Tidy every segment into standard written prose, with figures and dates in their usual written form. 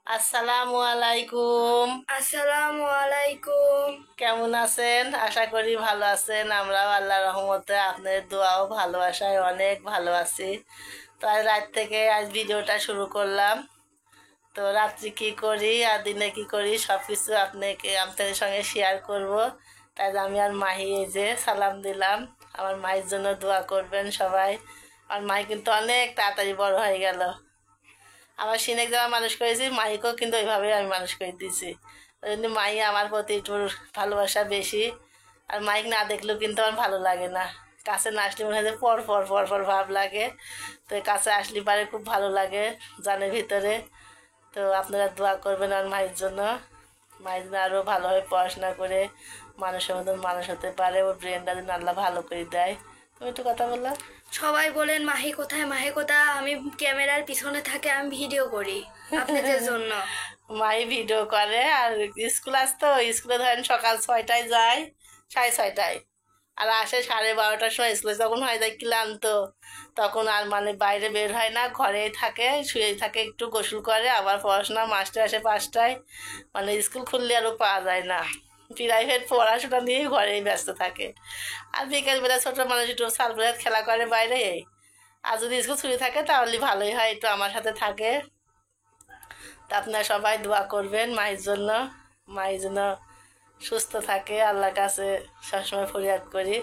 আসসালামু আলাইকুম। আসসালামু আলাইকুম। কেমন আছেন? আশা করি ভালো আছেন। আমরাও আল্লাহ রহমতে আপনাদের দোয়াও ভালোবাসায় অনেক ভালো আছি। তো আজ রাত থেকে আজ ভিডিওটা শুরু করলাম। তো রাত্রি কি করি আর দিনে কি করি সব কিছু আপনাদের সঙ্গে শেয়ার করব। তাই আমি আর মাহি এই যে সালাম দিলাম। আমার মায়ের জন্য দোয়া করবেন সবাই। আমার মাই কিন্তু অনেক তাড়াতাড়ি বড় হয়ে গেল। আমার সিনেক যাওয়া মানুষ করেছি, মাইকেও কিন্তু ওইভাবেই আমি মানুষ করে দিয়েছি। ওই জন্য মাই আমার প্রতি একটু ভালোবাসা বেশি। আর মাইক না দেখলেও কিন্তু আমার ভালো লাগে না। কাছে না আসলে মনে হয় যে পর পর পর পর ভাব লাগে। তো কাছে আসলে পারে খুব ভালো লাগে জানের ভিতরে। তো আপনারা দোয়া করবেন আমার মায়ের জন্য। মায়ের জন্য আরও ভালোভাবে পড়াশোনা করে মানুষের মতন মানুষ হতে পারে। ওর ব্রেনটা যেন আল্লাহ ভালো করে দেয়। তুমি একটু কথা বললাম। সবাই বলেন মাহি কোথায়, মাহি কোথায়। আমি ক্যামেরার পিছনে থাকে, আমি ভিডিও করি আপনাদের জন্য। মাই ভিডিও করে আর স্কুল আসতো, স্কুলে ধরেন সকাল 6টায় যায়, 6:30টায়। আর আসে 12:30টার সময়। স্কুলে যখন হয় যায় ক্লান্ত, তখন আর মানে বাইরে বের হয় না, ঘরেই থাকে, শুয়েই থাকে, একটু গোসল করে, আবার পড়াশোনা। মাস্টার আসে 5টায়। মানে স্কুল খুললে আরও পাওয়া যায় না। প্রাইভেট পড়াশোনা নিয়েই ঘরেই ব্যস্ত থাকে। আর বিকেলবেলা ছোটো মানুষ একটু সালবেলাত খেলা করে বাইরে। আর যদি স্কুল ছুটি থাকে তাহলে ভালোই হয়, একটু আমার সাথে থাকে। তা আপনারা সবাই দোয়া করবেন মায়ের জন্য। মায়ের জন্য সুস্থ থাকে, আল্লাহর কাছে সবসময় ফরিয়াদ করি।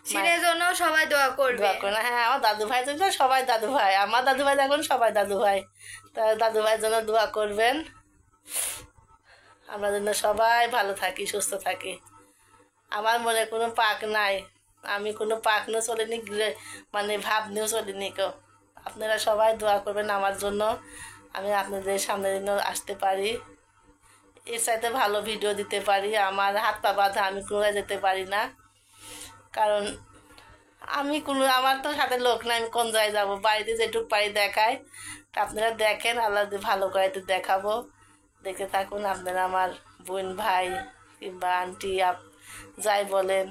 সিনের জন্য সবাই দোয়া করবে। দোয়া করেন। হ্যাঁ, আমার দাদু ভাই জন্য সবাই দাদু ভাই, আমার দাদু ভাই এখন সবাই দাদু ভাই। তা দাদু ভাইয়ের জন্য দোয়া করবেন। আমরা যেন সবাই ভালো থাকি, সুস্থ থাকি। আমার মনে কোনো পাক নাই। আমি কোনো পাক নিয়েও চলিনি, মানে ভাব নিয়েও চলিনি কেউ। আপনারা সবাই দোয়া করবেন আমার জন্য। আমি আপনাদের সামনে যেন আসতে পারি, এর চাইতে ভালো ভিডিও দিতে পারি। আমার হাত পা বাঁধা, আমি কোনো জায়গায় যেতে পারি না। কারণ আমার তো সাথে লোক নাই, আমি কোন জায়গায় যাবো। বাড়িতে যেটুকু পারি দেখাই। তা আপনারা দেখেন, আল্লাহ যদি ভালো করে তো দেখাবো। দেখে থাকুন আপনারা, আমার বোন ভাই কিংবা আন্টি যাই বলেন,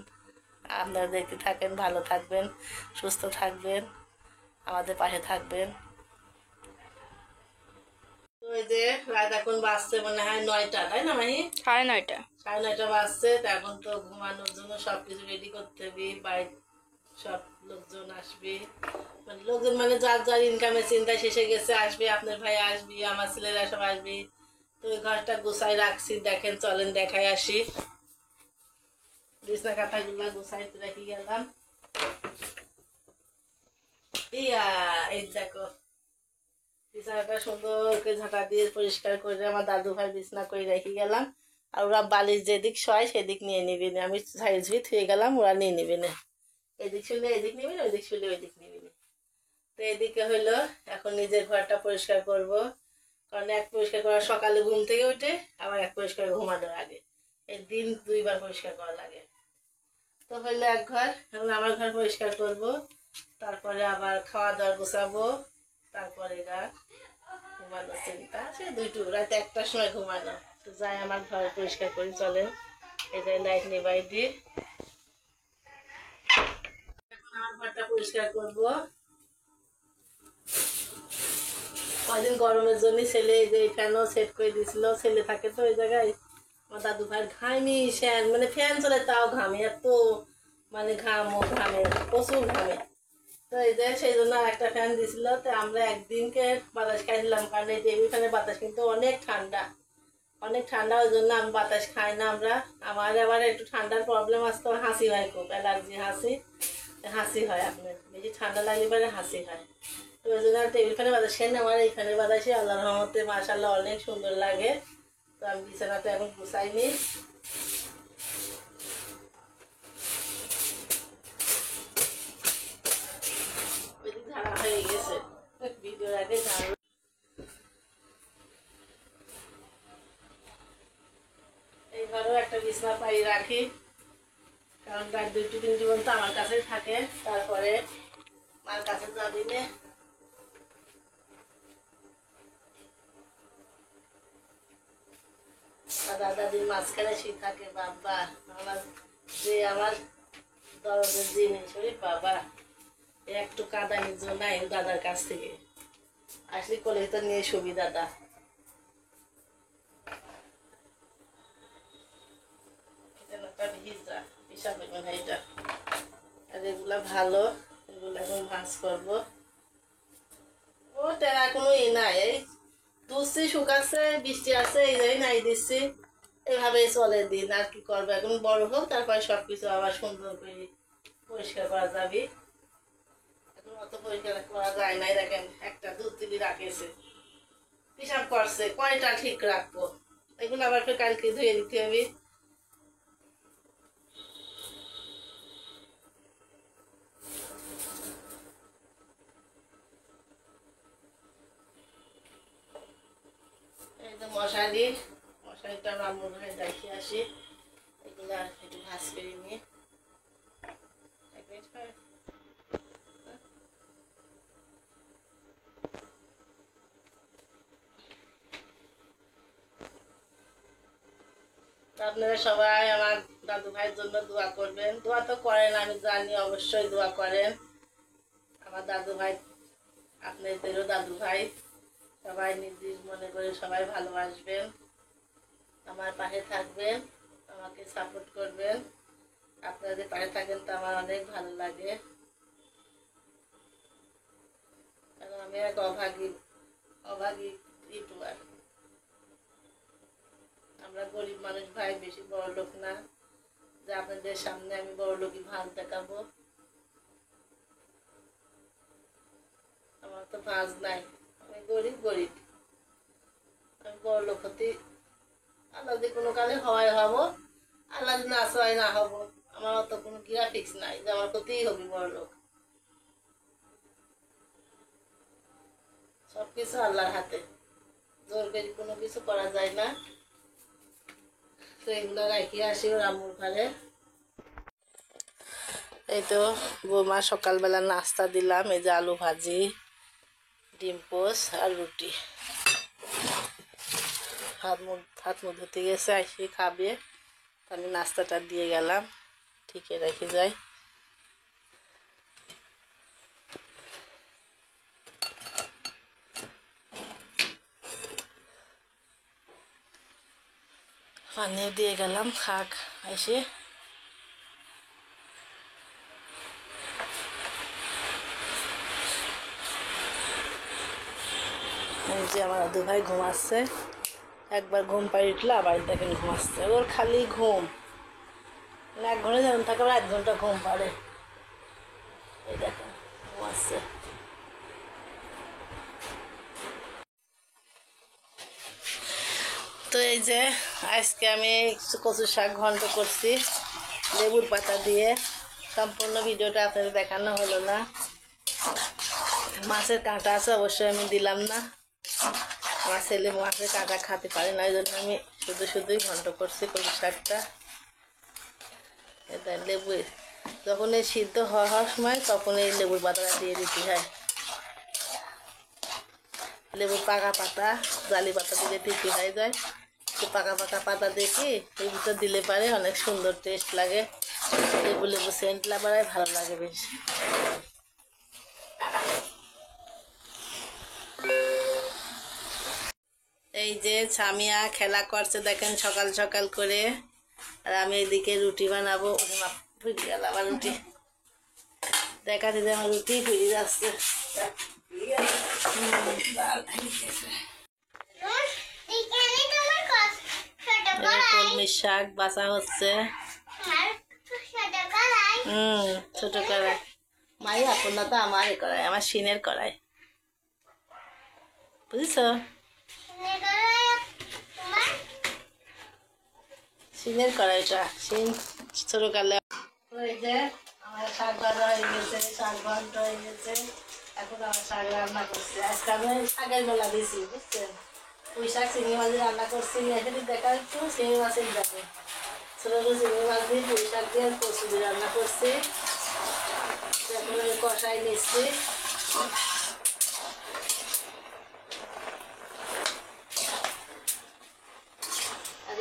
আপনারা দেখতে থাকেন। ভালো থাকবেন, সুস্থ থাকবেন, আমাদের পাশে থাকবেন। ওই যে রাত এখন বাজছে মনে হয় 9টা, তাই না মাহি? 9:30। 9:30 বাজছে। তো এখন তো ঘুমানোর জন্য সবকিছু রেডি করতে হবে। বাড়ির সব লোকজন আসবে, মানে লোকজন মানে যার যার ইনকামের চিন্তা শেষে গেছে আসবে। আপনার ভাই আসবি, আমার ছেলেরা সব আসবি। তো ওই ঘরটা গুছাই রাখছি, দেখেন চলেন দেখাই আসি। বিছনা কাঁথাগুলা গুছাইতে রেখে গেলাম। ইয়া, এই দেখো বিছানাটা সুন্দর করে ঝাঁটা দিয়ে পরিষ্কার করে আমার দাদু ভাই বিছনা করে রেখে গেলাম। আর ওরা বালিশ যেদিক শয় সেদিক নিয়ে নিবি না, আমি ঝাড়ি ঝুড়ি থুয়ে গেলাম, ওরা নিয়ে নিবি না। এদিক শুলে এদিক নিবি না, ওইদিক শুলে ওইদিক নিবি না। তো এদিকে হলো এখন নিজের ঘরটা পরিষ্কার করব। কারণ এক পরিষ্কার করা সকালে ঘুম থেকে উঠে, আবার এক পরিষ্কার ঘুমানোর আগে। এই দিন 2বার পরিষ্কার করা লাগে। তো হইলো এক ঘর, এখন আমার ঘর পরিষ্কার করব। তারপরে আবার খাওয়া দাওয়া গোছাবো। তারপরে ঘুমানো চিন্তা, সে রাতে 1টার সময় ঘুমানো। তো যাই আমার ঘর পরিষ্কার করি, চলেন। এই যে লাইট নেবাই দিই। আমার ঘরটা পরিষ্কার করবো। কদিন গরমের জন্য ছেলে এই যে ফ্যানও সেট করে দিয়েছিল। ছেলে থাকে তো ওই জায়গায়। আমার দাদু ভাইয়ের ঘামি শ্যান, মানে ফ্যান চলে তাও ঘামে এত, মানে ঘামে প্রচুর ঘামে। তো এই যে সেই জন্য একটা ফ্যান দিছিল। তো আমরা একদিনকে বাতাস খাইছিলাম, কারণ এই টেবিল ফ্যানের বাতাস কিন্তু অনেক ঠান্ডা, অনেক ঠান্ডা। ওই জন্য আমি বাতাস খাই না আমরা। আমার আবার একটু ঠান্ডার প্রবলেম আসতো, হাসি হয়, খুব অ্যালার্জি, হাসি হয়। আপনার বেশি ঠান্ডা লাগলে পরে হাসি হয়। তো ওই জন্য টেবিল ফ্যানের বাতাস খাই না। আমার এই ফ্যানের বাতাসে আল্লাহর রহমতে মাশাআল্লাহ অনেক সুন্দর লাগে। তো আমি বিছানাটা এখন গুছাইনি। ওইদিক ঝাড়া হয়ে গেছে, ভিডিওর আগে ঝাড়া। এই ঘরেও একটা বিছনা পাই রাখি, কারণ রাত 2-3 পর্যন্ত আমার কাছেই থাকে। তারপরে মার কাছে যাবি না। দাদা দাদির মাঝখানে সে থাকে। বাবা আমার দরদের জিনিস, ওরে বাবা, একটু কাঁদানির জন্য দাদার কাছ থেকে আসলে কোলে তো নিয়ে ছবি দাদা। হিসাব করবেন এইটা। আর এগুলা ভালো, এগুলো এখন ভাজ করবো। ও টেরা কোনো ই নাই, এই দুধছি শুকাচ্ছে, বৃষ্টি আছে, এই জন্যই নাই দিচ্ছি। এভাবেই চলে দিন, আর কি করবো। এখন বড় হোক, তারপরে সব কিছু আবার সুন্দর করে পরিষ্কার করা যাবে। এখন অত পরিষ্কার করা যায় নাই। দেখেন একটা দুধ তিলি রাখেছে, হিসাব করছে কয়টা ঠিক রাখবো। এগুলো আবার কালকে ধুয়ে দিতে হবে। এই যে মশারিটা রান্নার ঘরে দেখে আসি। এগুলো একটু ভাজ করে নিয়ে এক মিনিট হয়। আপনারা সবাই আমার দাদু ভাইয়ের জন্য দোয়া করবেন। দোয়া তো করেন, আমি জানি, অবশ্যই দোয়া করেন। আমার দাদু ভাই আপনাদেরও দাদু ভাই, সবাই নির্দিষ্ট মনে করে সবাই ভালোবাসবেন, আমার পাশে থাকবেন, আমাকে সাপোর্ট করবেন। আপনাদের পাশে থাকেন তো আমার অনেক ভালো লাগে। কারণ আমি এক অভাগী ইউটিউবার। আমরা গরিব মানুষ ভাই, বেশি বড় লোক না যে আপনাদের সামনে আমি বড় লোকই ভাগ দেখাবো। আমার তো ভাজ নাই, আমি গরিব। আমি বড় লোক হতে আল্লাহ যদি কোনো কালে হওয়াই হবো, আল্লাহ যদি না সহায় না হবো। আমার অত কোনো গ্রাফিক্স নাই যে আমার করতেই হবে বড় লোক। সবকিছু আল্লাহর হাতে, জোর করে কোনো কিছু করা যায় না। তো এগুলো রাখিয়ে আসি ওর আম্মুর ঘরে। এই তো বৌমা সকালবেলা নাস্তা দিলাম, এই যে আলু ভাজি, ডিম পোস্ট আর রুটি। হাত মুখ ধুতে গেছে, আসি খাবে। আমি নাস্তাটা দিয়ে গেলাম, ঠিকই রেখে যাই। পানিও দিয়ে গেলাম, খাক এসে। যে আমার দাদু ভাই ঘুমাচ্ছে, একবার ঘুম পাড়ি উঠলে আবার দেখেন ঘুমাচ্ছে। ওর খালি ঘুম, এক ঘন্টা যেমন থাকে আবার 1 ঘন্টা ঘুম পাড়ে। এই দেখেন ঘুমাচ্ছে। তো এই যে আজকে আমি কচু শাক ঘন্ট করছি লেবুর পাতা দিয়ে। সম্পূর্ণ ভিডিওটা আপনাদের দেখানো হলো না। মাছের কাঁটা আছে, অবশ্যই আমি দিলাম না। আমার ছেলে মাছের কাঁটা খেতে পারে না, এই জন্য আমি শুধুই ঘন্ট করছি কচু শাকটা। এটা লেবু যখন এই সিদ্ধ হওয়ার সময় তখন এই লেবুর পাতাটা দিয়ে দিতে হয়। লেবুর পাকা পাতা, জালি পাতা দিলে ঠিকই হয়ে যায়। তো পাকা পাতা দেখি এর ভিতর দিলে পারে অনেক সুন্দর টেস্ট লাগে। লেবু সেন্ট বাড়ায়, ভালো লাগে বেশ। এই যে ছামিয়া খেলা করছে দেখেন সকাল সকাল করে, আর আমি এদিকে রুটি বানাবো। ফুটে গেল আবার রুটি, দেখাতে যে আমার রুটি ফুটে যাচ্ছে। কলমির শাক বাছা হচ্ছে। ছোট কড়াই, মাই আপনার তো আমার কড়াই, আমার সিনের কড়াই, বুঝেছ? সিনের কড়াইটা, সিন ছোট কালে। ওই যে আমার শাক ভাজা হয়ে গেছে, শাক ঘন্ট হয়ে গেছে। এখন আমার শাক রান্না করছি। আজকে আমি শাকের বেলা দিয়েছি, বুঝছেন? পুঁই শাক চিংড়ি মাছ রান্না করছি। এখানে দেখা একটু চিংড়ি মাছের যাবে, ছোটো ছোটো চিংড়ি মাছ দিয়ে পুঁই শাক দিয়ে কচু দিয়ে রান্না করছি। এখন আমি কষাই নিচ্ছি।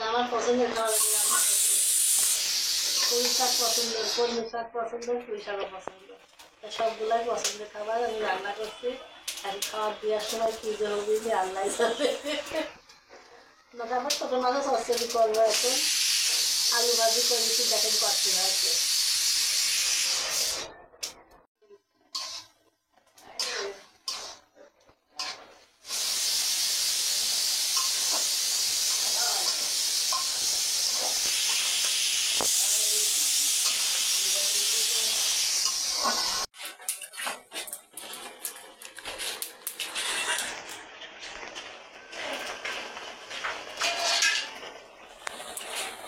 আমার পছন্দের খাবার রান্না করছি। পুঁই শাক পছন্দ, কলমি শাক পছন্দ, পুঁই শাকও পছন্দ। সবগুলাই পছন্দের খাবার আমি রান্না করছি। এখন খাবার দেওয়ার সময় কী যে হবে যে আল্লাহ যাবে। আবার ছোটো মাছও চচ্চড়ি করবো এখন। আলু ভাজি করেছি, দেখেন কষ্ট হয়েছে।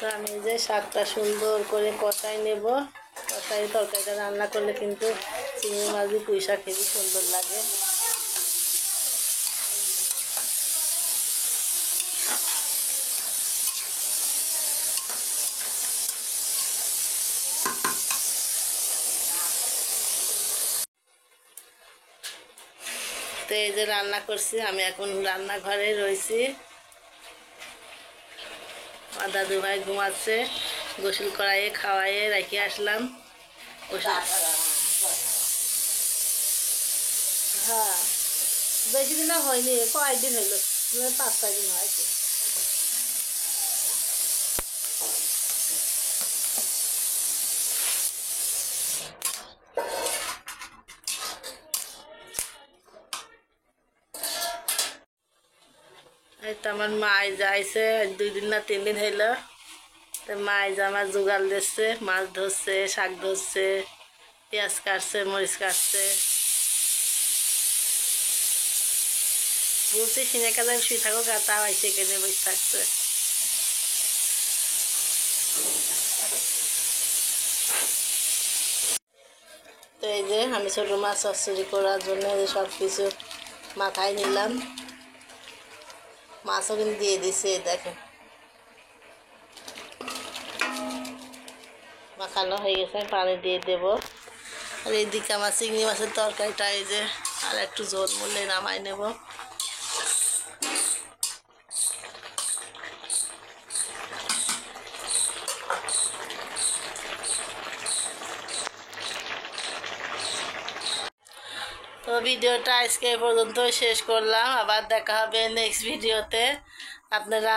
তো আমি এই যে শাকটা সুন্দর করে কষাই নেব। কষাই তরকারিটা রান্না করলে কিন্তু চিংড়ি মাছ দিয়ে পুঁই শাক খেতে সুন্দর লাগে। তো এই যে রান্না করছি, আমি এখন রান্নাঘরে রয়েছি। আমার দাদু ভাই ঘুমাচ্ছে, গোসল করাইয়ে খাওয়াইয়ে রেখে আসলাম। গোসল, হ্যাঁ বেশি দিন হয়নি, কয়েকদিন হলো, 5-6 দিন হয়েছে। এই তো আমার মাই যাইছে, 2 দিন না 3 দিন হইলো। তো মাই যে আমার জোগাল দিচ্ছে, মাছ ধরছে, শাক ধরছে, পেঁয়াজ কাটছে, মরিচ কাটছে। বলছি সিনে কাজে শুয়ে থাকো, তাও আইসে এখানে বসে থাকছে। তো এই যে আমি ছোটো মাছ চচ্চড়ি করার জন্য সব কিছু মাথায় নিলাম। মাছও কিন্তু দিয়ে দিছে, দেখেন মাখানো হয়ে গেছে, পানি দিয়ে দেব। আর এইদিকে আমার চিংড়ি মাছের তরকারিটা এই যে আর একটু ঝোল মূল্যে নামাই নেব। তো ভিডিওটা আজকে এই পর্যন্ত শেষ করলাম, আবার দেখা হবে নেক্সট ভিডিওতে। আপনারা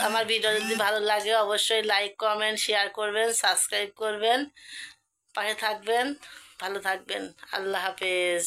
আমার ভিডিও যদি ভালো লাগে অবশ্যই লাইক কমেন্ট শেয়ার করবেন, সাবস্ক্রাইব করবেন, পাশে থাকবেন। ভালো থাকবেন। আল্লাহ হাফেজ।